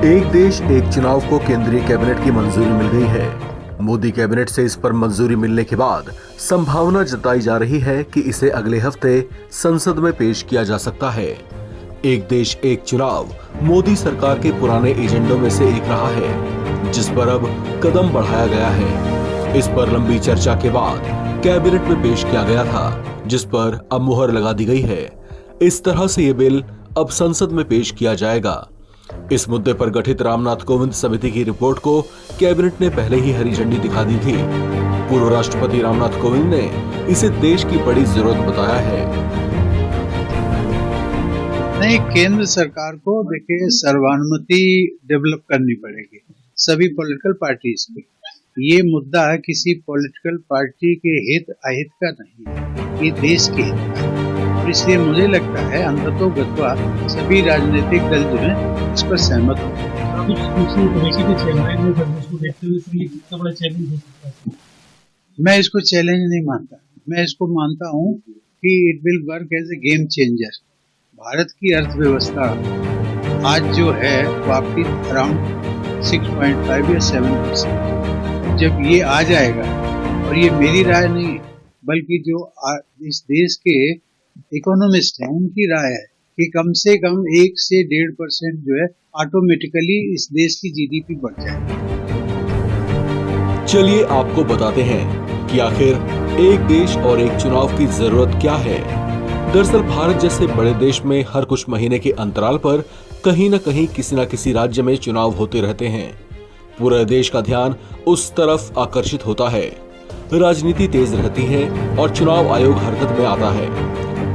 एक देश एक चुनाव को केंद्रीय कैबिनेट की मंजूरी मिल गई है। मोदी कैबिनेट से इस पर मंजूरी मिलने के बाद संभावना जताई जा रही है कि इसे अगले हफ्ते संसद में पेश किया जा सकता है। एक देश एक चुनाव मोदी सरकार के पुराने एजेंडों में से एक रहा है, जिस पर अब कदम बढ़ाया गया है। इस पर लंबी चर्चा के बाद कैबिनेट में पेश किया गया था, जिस पर अब मुहर लगा दी गई है। इस तरह से ये बिल अब संसद में पेश किया जाएगा। इस मुद्दे पर गठित रामनाथ कोविंद समिति की रिपोर्ट को कैबिनेट ने पहले ही हरी झंडी दिखा दी थी। पूर्व राष्ट्रपति रामनाथ कोविंद ने इसे देश की बड़ी जरूरत बताया है। नहीं, केंद्र सरकार को देखिए सर्वानुमति डेवलप करनी पड़ेगी सभी पॉलिटिकल पार्टीज की। ये मुद्दा किसी पॉलिटिकल पार्टी के हित अहित का नहीं, ये देश के हित का है। और इसलिए मुझे लगता है अंततोगत्वा सभी राजनीतिक दल जो है इस पर सहमत हो। मैं इसको चैलेंज नहीं मानता, मैं इसको मानता हूँ कि it will work as a game changer. Bharat की अर्थव्यवस्था आज जो है वो आपकी अराउंड 6.5 या 7%। जब ये आ जाएगा, और ये मेरी राय नहीं बल्कि जो इस देश के इकोनॉमिस्ट हैं उनकी राय है कि कम से कम 1 से 1.5% जो है ऑटोमेटिकली इस देश की जीडीपी बढ़ जाएगी। चलिए आपको बताते हैं कि आखिर एक देश और एक चुनाव की जरूरत क्या है। दरअसल भारत जैसे बड़े देश में हर कुछ महीने के अंतराल पर कहीं न कहीं किसी न किसी राज्य में चुनाव होते रहते हैं। पूरे देश का ध्यान उस तरफ आकर्षित होता है, राजनीति तेज रहती है और चुनाव आयोग हरकत में आता है।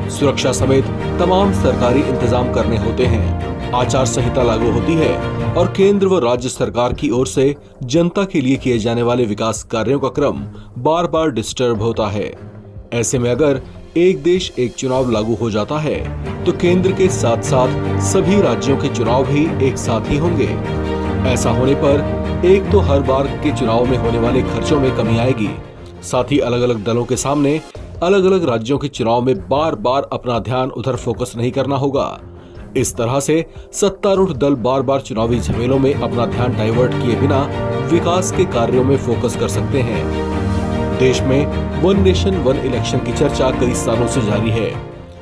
सुरक्षा समेत तमाम सरकारी इंतजाम करने होते हैं, आचार संहिता लागू होती है और केंद्र व राज्य सरकार की ओर से जनता के लिए किए जाने वाले विकास कार्यों का क्रम बार बार डिस्टर्ब होता है। ऐसे में अगर एक देश एक चुनाव लागू हो जाता है तो केंद्र के साथ साथ सभी राज्यों के चुनाव भी एक साथ ही होंगे। ऐसा होने पर एक तो हर बार के चुनाव में होने वाले खर्चों में कमी आएगी, साथ ही अलग अलग दलों के सामने अलग अलग राज्यों के चुनाव में बार बार अपना ध्यान उधर फोकस नहीं करना होगा। इस तरह से सत्तारूढ़ दल बार बार चुनावी झमेलों में अपना ध्यान डाइवर्ट किए बिना विकास के कार्यों में फोकस कर सकते हैं। देश में वन नेशन वन इलेक्शन की चर्चा कई सालों से जारी है।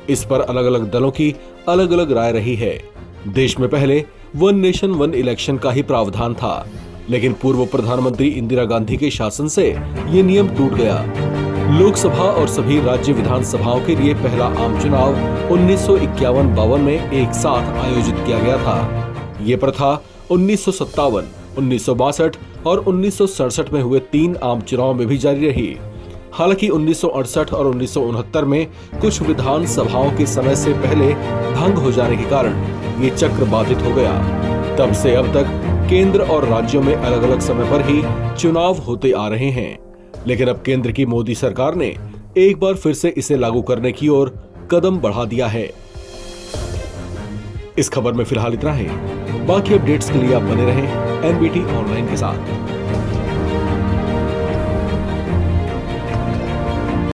इस पर अलग अलग दलों की अलग अलग राय रही है। देश में पहले वन नेशन वन इलेक्शन का ही प्रावधान था, लेकिन पूर्व प्रधानमंत्री इंदिरा गांधी के शासन से ये नियम टूट गया। लोकसभा और सभी राज्य विधानसभाओं के लिए पहला आम चुनाव 1951-52 में एक साथ आयोजित किया गया था। ये प्रथा 1957, 1962 और 1967 में हुए 3 आम चुनाव में भी जारी रही। हालांकि 1968 और 1969 में कुछ विधानसभाओं के समय से पहले भंग हो जाने के कारण ये चक्र बाधित हो गया। तब से अब तक केंद्र और राज्यों में अलग अलग समय पर ही चुनाव होते आ रहे हैं, लेकिन अब केंद्र की मोदी सरकार ने एक बार फिर से इसे लागू करने की ओर कदम बढ़ा दिया है। इस खबर में फिलहाल इतना ही। बाकी अपडेट्स के लिए आप बने रहें एनबीटी ऑनलाइन के साथ।